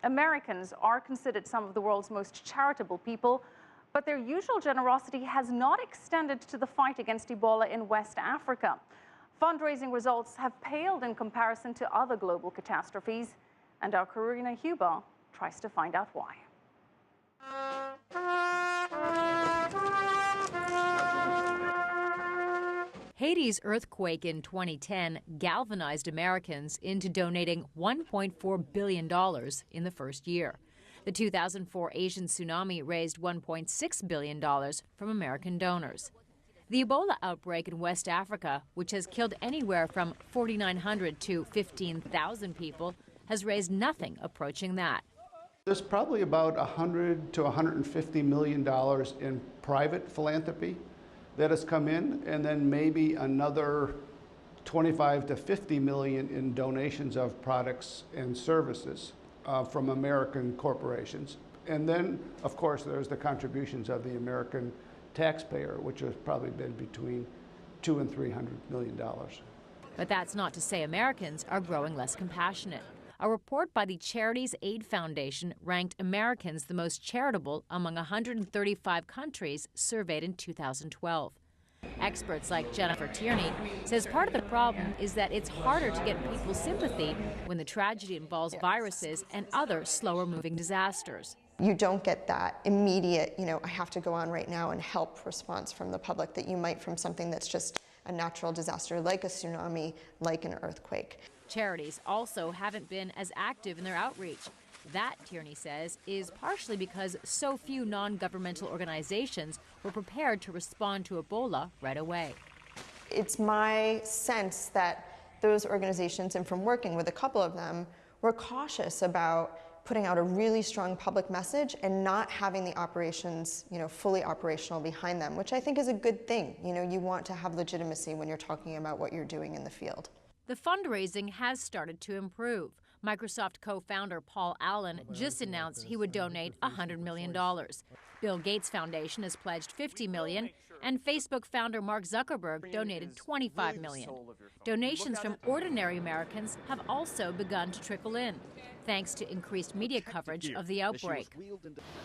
Americans are considered some of the world's most charitable people, but their usual generosity has not extended to the fight against Ebola in West Africa. Fundraising results have paled in comparison to other global catastrophes, and our Karina tries to find out why. Haiti's earthquake in 2010 galvanized Americans into donating $1.4 billion in the first year. The 2004 Asian tsunami raised $1.6 billion from American donors. The Ebola outbreak in West Africa, which has killed anywhere from 4,900 to 15,000 people, has raised nothing approaching that. There's probably about $100 to $150 million in private philanthropy that has come in, and then maybe another 25 to 50 million in donations of products and services from American corporations. And then, of course, there's the contributions of the American taxpayer, which has probably been between $200 and $300 million. But that's not to say Americans are growing less compassionate. A report by the Charities Aid Foundation ranked Americans the most charitable among 135 countries surveyed in 2012. Experts like Jennifer Tierney says part of the problem is that it's harder to get people's sympathy when the tragedy involves viruses and other slower-moving disasters. You don't get that immediate, I have to go on right now and help response from the public that you might from something that's just a natural disaster like a tsunami, like an earthquake. Charities also haven't been as active in their outreach. That, Tierney says, is partially because so few non-governmental organizations were prepared to respond to Ebola right away. It's my sense that those organizations, and from working with a couple of them, were cautious about putting out a really strong public message and not having the operations, fully operational behind them, which I think is a good thing. You want to have legitimacy when you're talking about what you're doing in the field. The fundraising has started to improve. Microsoft co-founder Paul Allen just announced he would donate $100 million. Bill Gates Foundation has pledged $50 million, and Facebook founder Mark Zuckerberg donated $25 million. Donations from ordinary Americans have also begun to trickle in, thanks to increased media coverage of the outbreak.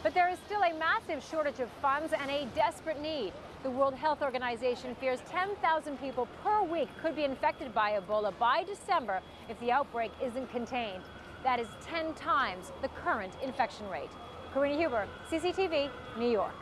But there is still a massive shortage of funds and a desperate need. The World Health Organization fears 10,000 people per week could be infected by Ebola by December if the outbreak isn't contained. That is 10 times the current infection rate. Karina Huber, CCTV, New York.